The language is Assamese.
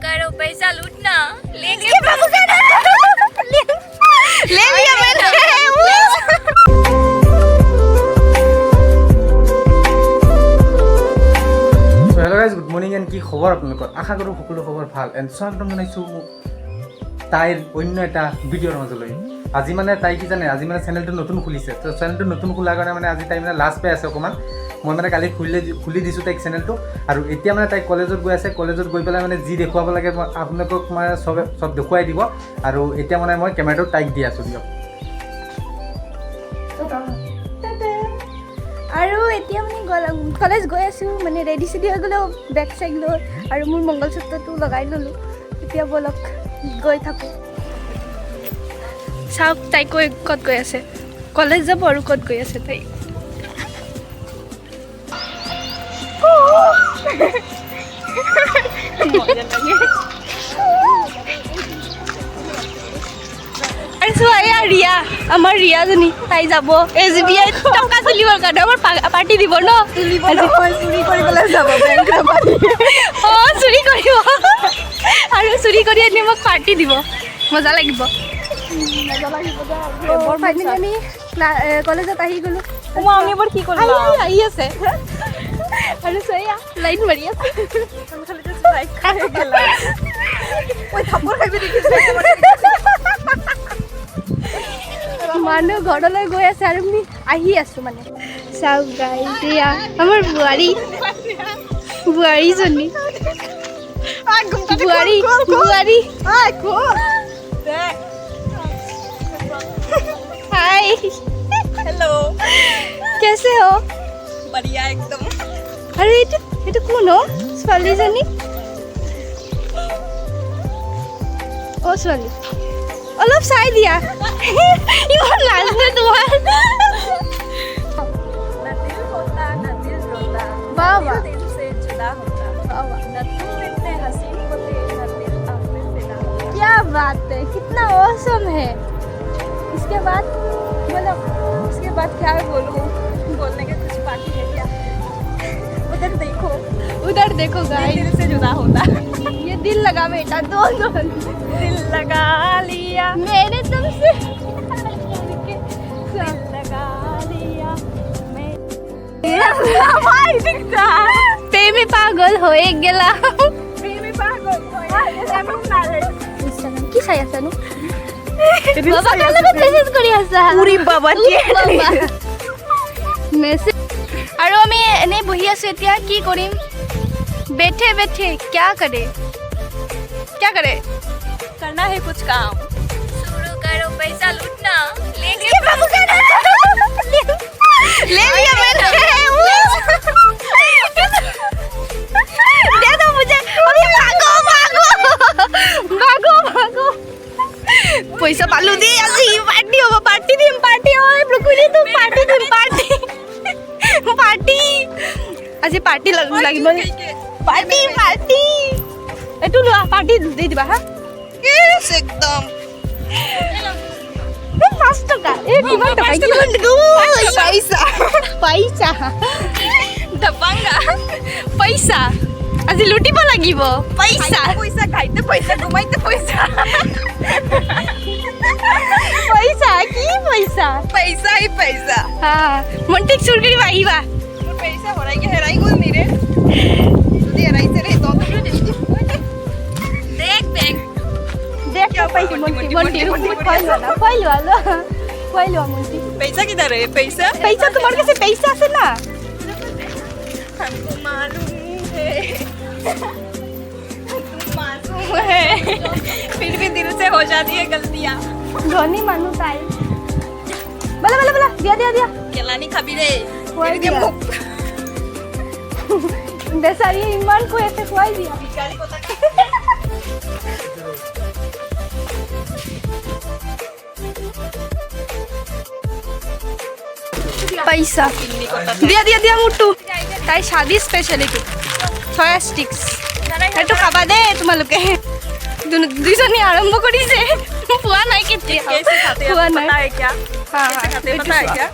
करो पैसा लूटना लेके ले लिया मैंने। Hello guys good morning and কি খবৰ আপোনালোকৰ আশা কৰোঁ সকলো খবৰ ভাল এণ্ড স্বাগতম জনাইছোঁ মোক তাইৰ অন্য এটা ভিডিঅ'ৰ মাজলৈ আজি মানে তাই কি জানে আজি মানে চেনেলটো নতুন খুলিছে তো চেনেলটো নতুন খোলাৰ কাৰণে মানে আজি তাই মানে লাষ্ট পাই আছে অকণমান মই মানে কালি খুলি দিছোঁ তাইক চেনেলটো আৰু এতিয়া মানে তাই কলেজত গৈ আছে কলেজত গৈ পেলাই মানে যি দেখুৱাব লাগে মই আপোনালোকক মানে চব দেখুৱাই দিব আৰু এতিয়া মানে মই কেমেৰাটো তাইক দি আছোঁ দিয়ক আৰু এতিয়া মানে কলেজ গৈ আছোঁ মানে ৰেডি চেডি হৈ গ'লেও বেগ চেগ লৈ আৰু মোৰ মংগলসূত্ৰটো লগাই ল'লোঁ এতিয়া ব'লক গৈ থাকোঁ চাওক তাই ক'ত গৈ আছে কলেজ যাব আৰু ক'ত গৈ আছে তাই আৰু চোৱা এয়া ৰিয়া আমাৰ ৰিয়াজনী তাই যাব SBI টকা তুলিবৰ কাৰণে আমাৰ পাৰ্টি দিব ন চুৰি কৰিবলৈ যাব অঁ চুৰি কৰিব আৰু চুৰি কৰি আনি মোক পাৰ্টি দিব মজা লাগিব ফাইনেলি আমি কলেজত আহি গ'লোঁ আমি এবাৰ কি কৰিলোঁ আহি আছে আৰু চয়া লাইন মাৰি আছে মানুহ ঘৰলৈ গৈ আছে আৰু আমি আহি আছোঁ মানে চাওক গাইজ এয়া আমাৰ বোৱাৰীজনী বোৱাৰী हाय हेलो कैसे हो बढ़िया एकदम अरे ये कौन हो ছোৱালীজনী ओ ছোৱালী অলপ চাই দিয়া ইমান লাজনে তোমাৰ बाबा दिल से जुदा होता न तुम इतने हसीन होते न दिल अपने से ना क्या बात है कितना औसम है इसके बाद मतलब उसके बाद क्या बोलूँ बोलने के कुछ बाकी है क्या उधर देखो गाइस दिल से जुदा होता ये दिल लगा बेटा दोनों दिल लगा लिया मेरे तुम से दिल लगा लिया मैं प्रेम पागल हो गेला प्रेमी पागल কি চাই আছানো বাবা কালে মেছেজ কৰি আছা উৰি বাবা মেছেজ আৰু আমি এনে বহি আছো এতিয়া কি কৰিম बैठे बैठे क्या करे करना है कुछ काम शुरू करो पैसा लूटना लेके ले लिया मैंने दे दो मुझे अभी भागो पैसा पालू दे আজি पार्टी दिम ओए ब्रोकोली तू पार्टी আজি পাৰ্টি লাগিব পাৰ্টি এটো লোৱা পাৰ্টি দি দিবা হা यस एकदम 5 টকা এ কিমান টকা পইচা दबंगा পইচা আজি লুটিব লাগিব পইচা खाइते पैसा घुमाइते पैसा কি পইচা ही पैसा হা মন্টিক চুৰ কৰি আহিবা मोर पैसा हेराई गोल नहीं रे तू हेराई से रे तो देख দেখ পইচা মন্টি কই লোৱা মন্টি पैसा किधर है पैसा পইচা তোমার কাছে পইসা আছে না हमको मालूम है तुम मासूम है फिर भी दिल से हो जाती है गलतियाँ ধনী মানুহ তাই বলা দিয়া केलानी खाबी रे खुआई मेरे दिया। मुख বেচাৰী ইমান কৈ আছে খুৱাই দিয়া भिखारी को तक পইচা দিয়া মুটু তাই শাদি স্পেশালিটি ছয়া ষ্টিক্স এইটো খাবা দে তোমালোকে দুইজনী আৰম্ভ কৰিছে পোৱা নাই কেতিয়া कैसे खाते हैं हुआ आपको नहीं। पता है क्या हाँ, कैसे खाते हैं हाँ, पता है बिल्कुल। क्या